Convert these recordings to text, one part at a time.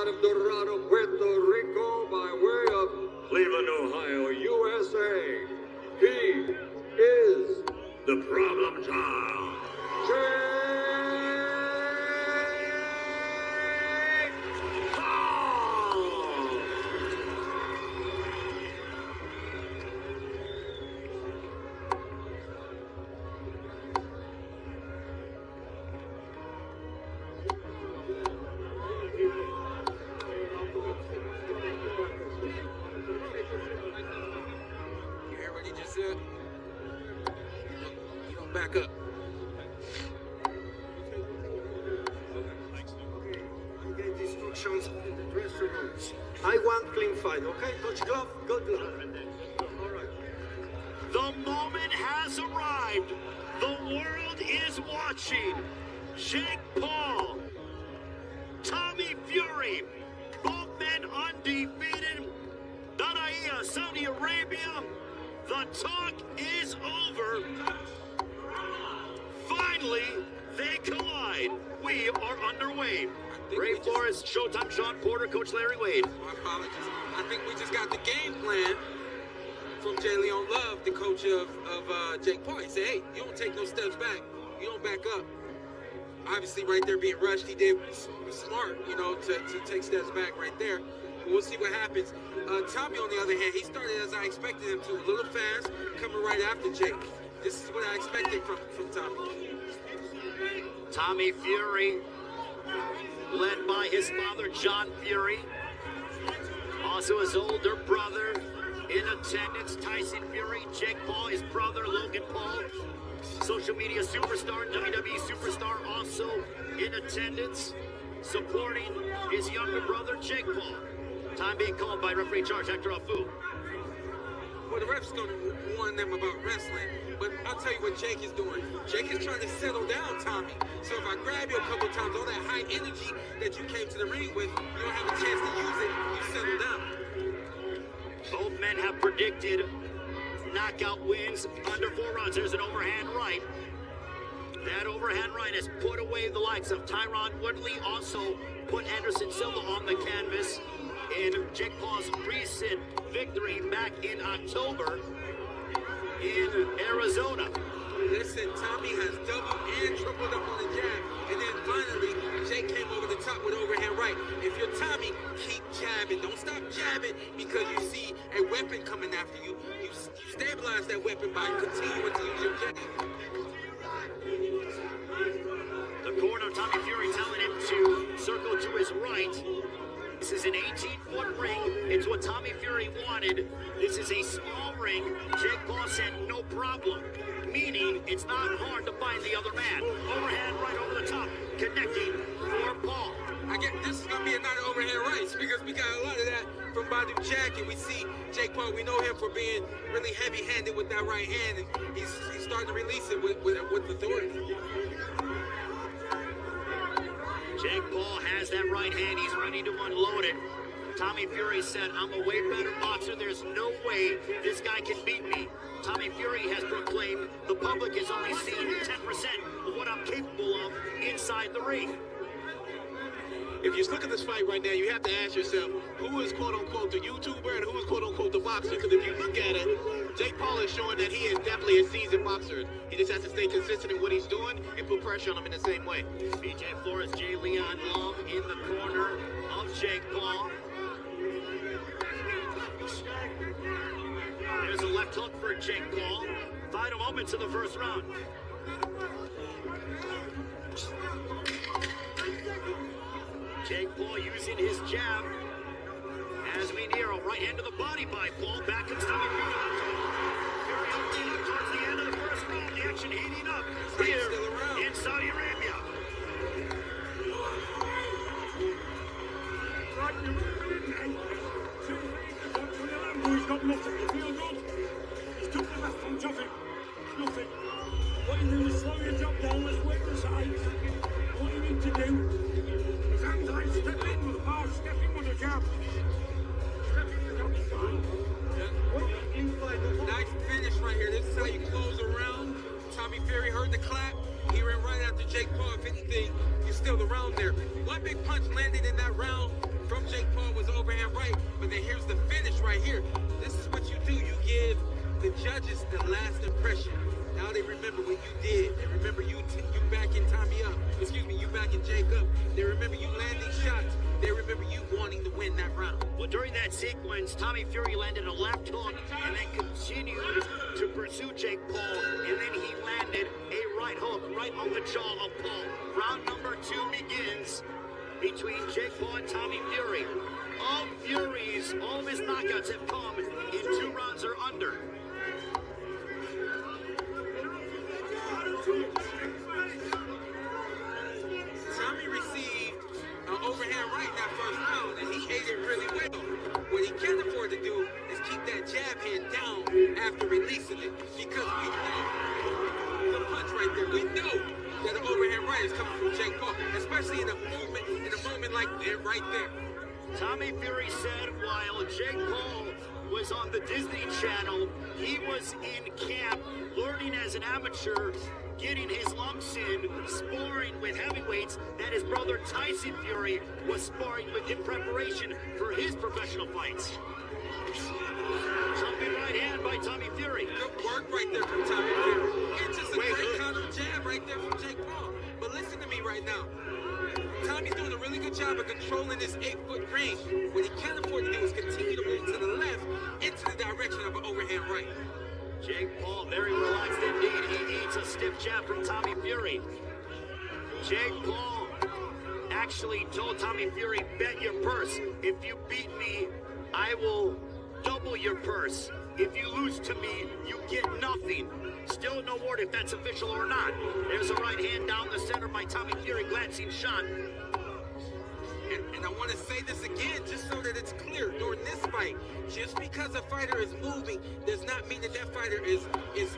out of Dorado, Puerto Rico, by way of Cleveland, Ohio, USA. He is the Problem Child, Jake Paul! You hear what he just said? You don't back up. I gave the instructions in the dressing room. I want clean fight, okay? Touch glove, good glove. All right. The moment has arrived. The world is watching. Jake Paul, Tommy Fury, both men undefeated. Danaia, Saudi Arabia. The talk is over. Finally, they collide. We are underway. Ray Flores, Showtime, Sean Porter, Coach Larry Wade. My apologies. I think we just got the game plan from J. Leon Love, the coach of Jake Paul. He said, hey, you don't take no steps back. You don't back up. Obviously, right there being rushed, he did smart, you know, to take steps back right there. We'll see what happens. Tommy, on the other hand, he started as I expected him to. A little fast, coming right after Jake. This is what I expected from Tommy. Tommy Fury, led by his father, John Fury. Also his older brother in attendance, Tyson Fury. Jake Paul, his brother, Logan Paul. Social media superstar, WWE superstar, also in attendance, supporting his younger brother, Jake Paul. Time being called by referee in charge, Hector Afu. Well, the ref's going to warn them about wrestling, but I'll tell you what Jake is doing. Jake is trying to settle down Tommy. So if I grab you a couple times, all that high energy that you came to the ring with, you don't have a chance to use it. You settle down. Both men have predicted knockout wins under 4 rounds. There's an overhand right. That overhand right has put away the likes of Tyron Woodley, also put Anderson Silva on the canvas in Jake Paul's recent victory back in October in Arizona. Listen, Tommy has doubled and tripled up on the jab. And then finally, Jake came over the top with overhand right. If you're Tommy, keep jabbing. Don't stop jabbing because you see a weapon coming after you. You stabilize that weapon by continuing to use your jab. The corner of Tommy Fury telling him to circle to his right. This is an 18-foot ring. It's what Tommy Fury wanted. This is a small ring. Jake Paul said no problem, meaning it's not hard to find the other man. Overhand right over the top, connecting for Paul. I get this is going to be a night of overhand rights because we got a lot of that from Badu Jack, and we see Jake Paul. We know him for being really heavy-handed with that right hand, and he's starting to release it with authority. Jake Paul has that right hand. He's ready to unload it. Tommy Fury said, I'm a way better boxer. There's no way this guy can beat me. Tommy Fury has proclaimed the public has only seen 10% of what I'm capable of inside the ring. If you look at this fight right now, you have to ask yourself, who is quote-unquote the YouTuber and who is quote-unquote the boxer? Because if you look at it, Jake Paul is showing that he is definitely a seasoned boxer. He just has to stay consistent in what he's doing and put pressure on him in the same way. BJ Flores, J. Leon Love in the corner of Jake Paul. There's a left hook for Jake Paul. Final moments of the first round. Jake Paul using his jab as we near a right hand to the body by Paul. Back comes Tommy Fury. Fury up towards the end of the first round. The action heating up here in Saudi Arabia. He's got nothing. You feel good? He's took the best punch off him. Nothing. What you do is slow your jump down. Let's wait the sides. What you need to do is hands high, step in with a power, step in with a jab. Step in with a jab. Nice finish right here. This is how you close a round. Tommy Fury heard the clap. He ran right after Jake Paul. If anything, you still the round there. One big punch landed in that round from right here. This is what you do. You give the judges the last impression. Now they remember what you did. They remember you backing Tommy up. Excuse me, you backing Jake up. They remember you landing shots. They remember you wanting to win that round. Well, during that sequence, Tommy Fury landed a left hook and then continued to pursue Jake Paul, and then he landed a right hook right on the jaw of Paul. Round number 2 begins between Jake Paul and Tommy Fury. All Fury's, all of his knockouts have come in 2 rounds or under. Tommy received an overhand right in that first round, and he ate it really well. What he can't afford to do is keep that jab hand down after releasing it, because we know the punch right there. We know that an overhand right is coming from Jake Paul, especially in a moment like that right there. Tommy Fury said while Jake Paul was on the Disney Channel, he was in camp learning as an amateur, getting his lumps in, sparring with heavyweights that his brother Tyson Fury was sparring with in preparation for his professional fights. Jumping right hand by Tommy Fury. Good work right there from Tommy Fury. It's just a great counter jab right there from Jake Paul. But listen to me right now. Tommy's doing a really good job of controlling this 8-foot ring. What he can't afford to do is continue to move to the left into the direction of an overhand right. Jake Paul very relaxed indeed. He eats a stiff jab from Tommy Fury. Jake Paul actually told Tommy Fury, bet your purse. If you beat me, I will double your purse. If you lose to me, you get nothing. Still no word if that's official or not. There's a right hand down the center by Tommy Fury, glancing shot. And I want to say this again, just so that it's clear. During this fight, just because a fighter is moving does not mean that that fighter is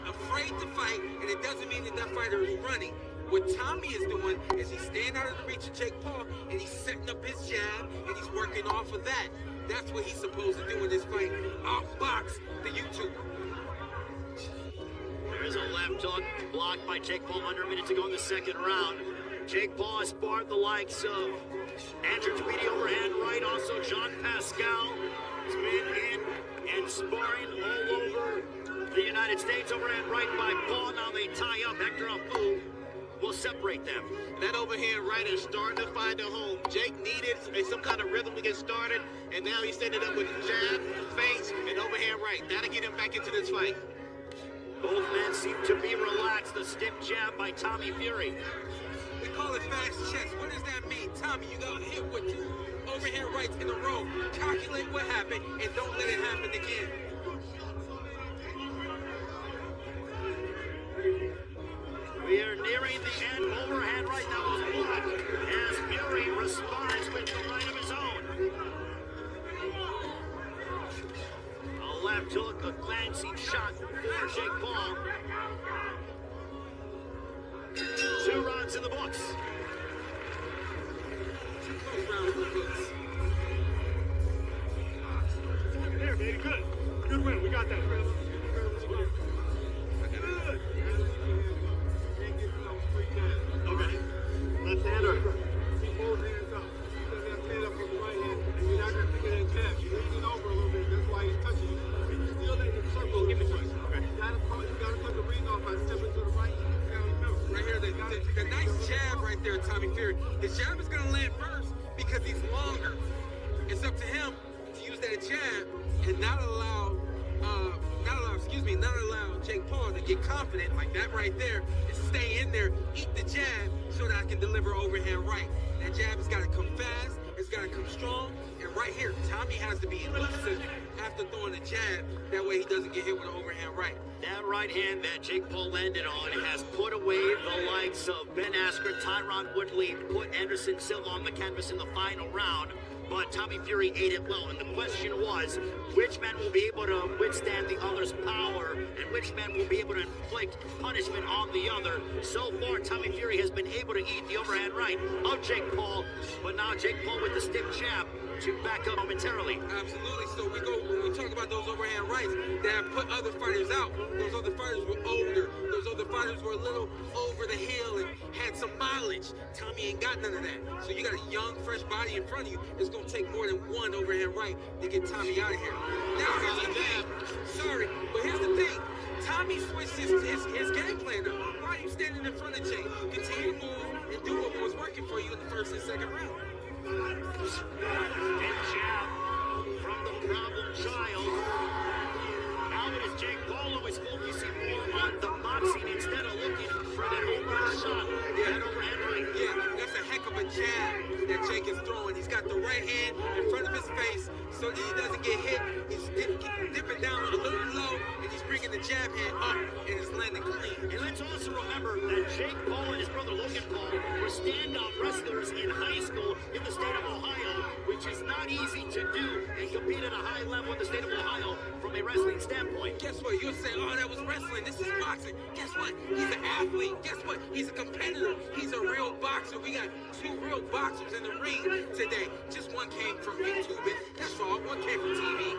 afraid to fight, and it doesn't mean that that fighter is running. What Tommy is doing is he's staying out of the reach of Jake Paul, and he's setting up his jab, and he's working off of that. That's what he's supposed to do in this fight. Outbox the YouTuber. There's a left hook blocked by Jake Paul under a minute to go in the second round. Jake Paul has sparred the likes of Andrew Tweedy overhand right, also John Pascal has been in and sparring all over the United States. Overhand right by Paul. Now they tie up. Hector Afu will separate them. That overhand right is starting to find a home. Jake needed some kind of rhythm to get started, and now he's setting it up with jab, feints, and overhand right. That'll get him back into this fight. Both men seem to be relaxed. The stiff jab by Tommy Fury. We call it fast chess. What does that mean? Tommy, you got to hit with 2 overhand rights in a row. Calculate what happened and don't let it happen again. We are nearing the end. Overhand right now is blocked as Fury responds with the right of his own. A left hook, a glancing shot for Jake Paul. 2 rounds in the books. 2 close rounds in the books. There, baby, good. Good win. We got that. Okay. Left hand or? Keep both hands up. Keep that stand up with the right hand. You're not going to pick it in tap. You're leaning over a little bit. That's why he's touching you. But you're still in the circle. Give me first. Okay. You got to cut the ring off by stepping to the right. Right here, the nice jab right there, Tommy Fury. His jab is going to land first because he's longer. It's up to him to use that jab and not allow Jake Paul to get confident like that right there and stay in there, eat the jab so that I can deliver overhand right. That jab has got to come fast, it's got to come strong, and right here, Tommy has to be elusive after throwing the jab. That way he doesn't get hit with an overhand right. That right hand that Jake Paul landed on has put away the likes of Ben Askren, Tyron Woodley, put Anderson Silva on the canvas in the final round. But Tommy Fury ate it well, and the question was, which man will be able to withstand the other's power, and which man will be able to inflict punishment on the other? So far, Tommy Fury has been able to eat the overhand right of Jake Paul, but now Jake Paul with the stiff jab to back up momentarily. Absolutely. So we talk about those overhand rights that have put other fighters out. Those other fighters were older. Those other fighters were a little over the hill and had some mileage. Tommy ain't got none of that. So you got a young, fresh body in front of you. It's gonna take more than one overhand right to get Tommy out of here. Now here's the thing. Sorry, but here's the thing. Tommy switched his game plan up. Why are you standing in front of Jake? Continue to move and do what was working for you in the first and second round. And jab from the problem child. Now it is Jake Paul who is focusing more on the boxing instead of looking for that overhand shot. That overhand right. Yeah, that's a heck of a jab that Jake is throwing. He's got the right hand in front of his face so that he doesn't get hit. He's dipping down a little low, and he's bringing the jab hand up, and it's landing clean. And let's also remember that Jake Paul and his brother Logan Paul were standoff wrestlers in high school in the state of Ohio, which is not easy to do and compete at a high level in the state of Ohio from a wrestling standpoint. Guess what? You'll say, oh, that was wrestling. This is boxing. Guess what? He's an athlete. Guess what? He's a competitor. He's a real boxer. We got two real boxers in the ring today. Just one came from YouTube. That's all. One came from TV.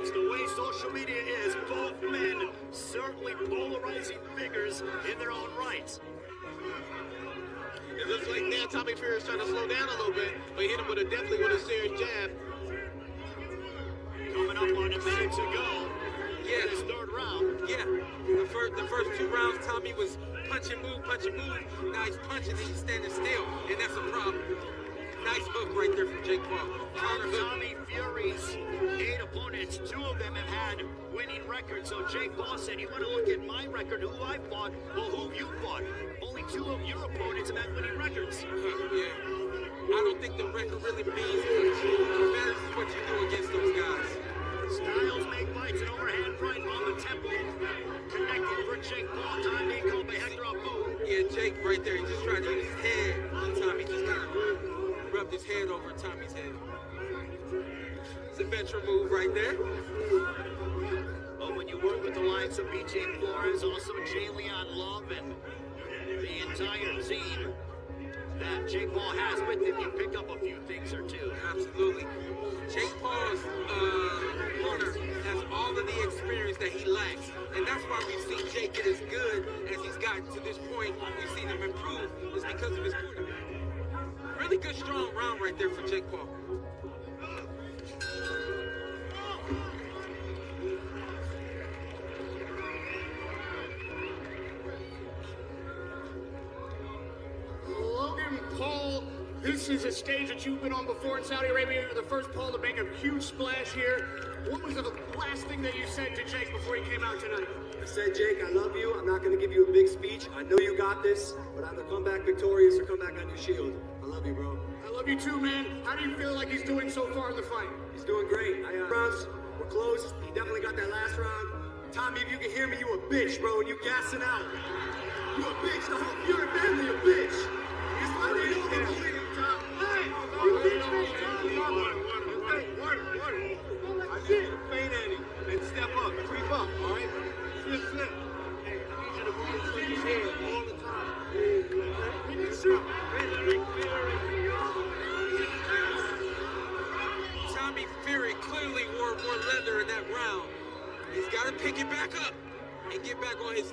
It's the way social media is. Both men certainly polarizing figures in their own rights. It looks like now Tommy Fury is trying to slow down a little bit, but hit him with definitely with a serious jab. Coming up on a minute to go. Yeah. This third round. Yeah. The first two rounds, Tommy was punch and move, punch and move. Now he's punching and he's standing still, and that's a problem. Nice hook right there from Jake Paul. Counter hook. Tommy Fury's 8 opponents, 2 of them have had winning records. So Jake Paul said, you want to look at my record, who I fought? Well, who you fought? Only 2 of your opponents have had winning records. Yeah. I don't think the record really means much. What matters is what you do against those guys. Styles make fights, an overhand right on the temple. Connected for Jake Paul. Time being called by Hector Abu. Yeah, Jake right there. He just tried to use his head on Tommy. Just kind of rubbed his head over Tommy's head. It's a veteran move right there. But when you work with the likes of BJ Flores, also Jalen Love, and the entire team that Jake Paul has with him, you pick up a few things or two. Absolutely. Jake Paul's corner has all of the experience that he lacks. And that's why we've seen Jake get as good as he's gotten to this point. We've seen him improve. It's because of his corner. Really good, strong round right there for Jake Paul. Logan Paul, this is a stage that you've been on before in Saudi Arabia. You're the first Paul to make a huge splash here. What was the last thing that you said to Jake before he came out tonight? I said, Jake, I love you. I'm not going to give you a big speech. I know you got this, but either come back victorious or come back on your shield. I love you, bro. I love you too, man. How do you feel like he's doing so far in the fight? He's doing great. Rounds, we're close. He definitely got that last round. Tommy, if you can hear me, you a bitch, bro, and you gassing out. You a bitch. The whole Fury family a bitch. It's why they know they're holding him, Tom. Hey! I need you to feint at him and step up, creep up, all right? Flip. Hey, I need you to move his head all the time. Tommy Fury clearly wore more leather in that round. He's got to pick it back up and get back on his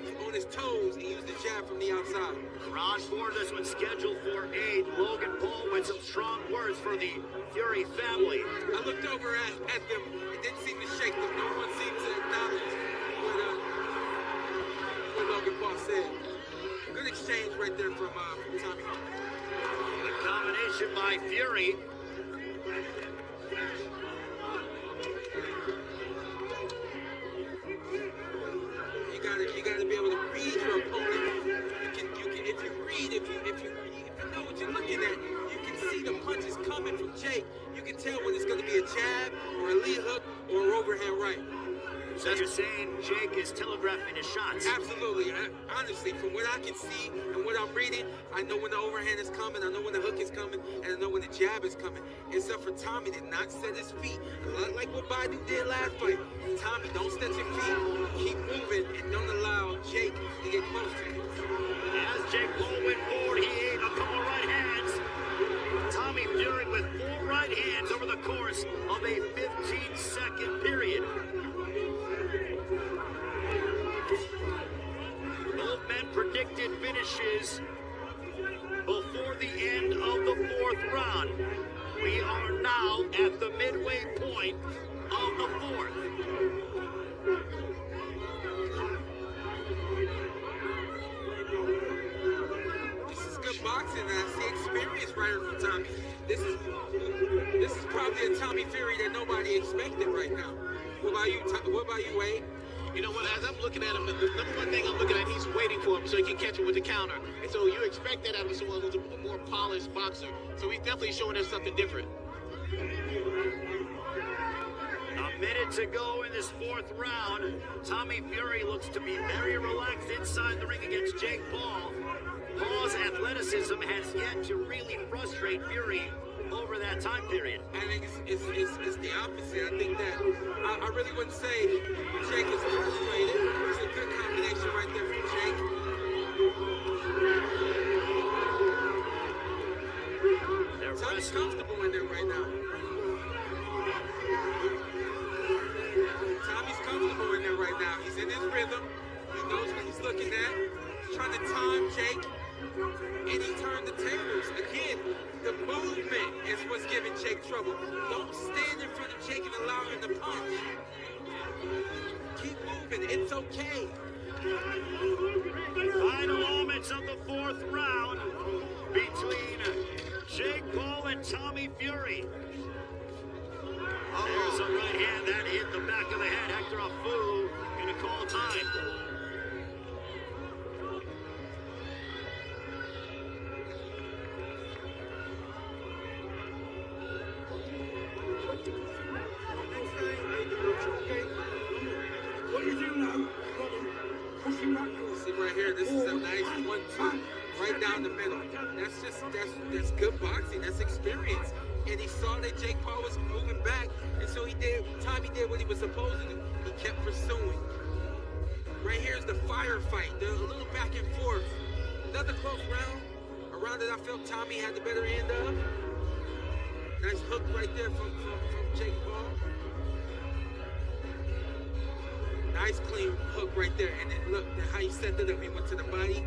toes and use the jab from the outside. Round 4, this one's scheduled for 8. Logan Paul with some strong words for the Fury family. I looked over at them. It didn't seem to shake them. No one seemed to acknowledge what Logan Paul said. Good exchange right there from Tommy. The combination by Fury. You gotta be able to read your opponent. If you know what you're looking at, you can see the punches coming from Jake. You can tell when it's gonna be a jab or a lead hook or an overhand right. So you're saying Jake is telegraphing his shots? Absolutely. Honestly, from what I can see and what I'm reading, I know when the overhand is coming, I know when the hook is coming, and I know when the jab is coming. Except for Tommy did not set his feet. A lot like what Biden did last fight. Tommy, don't set your feet. Keep moving and don't allow Jake to get close to you. As Jake Paul went forward, he ate a couple right hands. Tommy Fury with 4 right right hands over the course of a 15-second period. Both men predicted finishes before the end of the fourth round. We are now at the midway point of the fourth. This is good boxing, and I see experience right here from Tommy. This is probably a Tommy Fury that nobody expected right now. What about you, Wade? You know what, as I'm looking at him, the number one thing I'm looking at, he's waiting for him so he can catch him with the counter. And so you expect that out of someone who's a more polished boxer. So he's definitely showing us something different. A minute to go in this fourth round. Tommy Fury looks to be very relaxed inside the ring against Jake Paul. Paul's athleticism has yet to really frustrate Fury over that time period. I think it's the opposite. I think that I really wouldn't say Jake is frustrated. It's a good combination right there from Jake. Tommy's comfortable in there right now. Tommy's comfortable in there right now. He's in his rhythm. He knows what he's looking at. He's trying to time Jake. And he turned the tables. Again, the movement is what's giving Jake trouble. Don't stand in front of Jake and allow him to punch. Keep moving. It's okay. Final moments of the fourth round between Jake Paul and Tommy Fury. There's a right hand that hit the back of the head. Hector Afu gonna call time. What do you do now? Push him back. See right here, this is a nice 1-2 right down the middle. That's good boxing. That's experience. And he saw that Jake Paul was moving back, and so Tommy did what he was supposed to do. He kept pursuing. Right here is the firefight. There's a little back and forth. Another close round. A round that I felt Tommy had the better end of. Nice hook right there from Jake Paul. Nice clean hook right there. And then look how he set it up. He went to the body.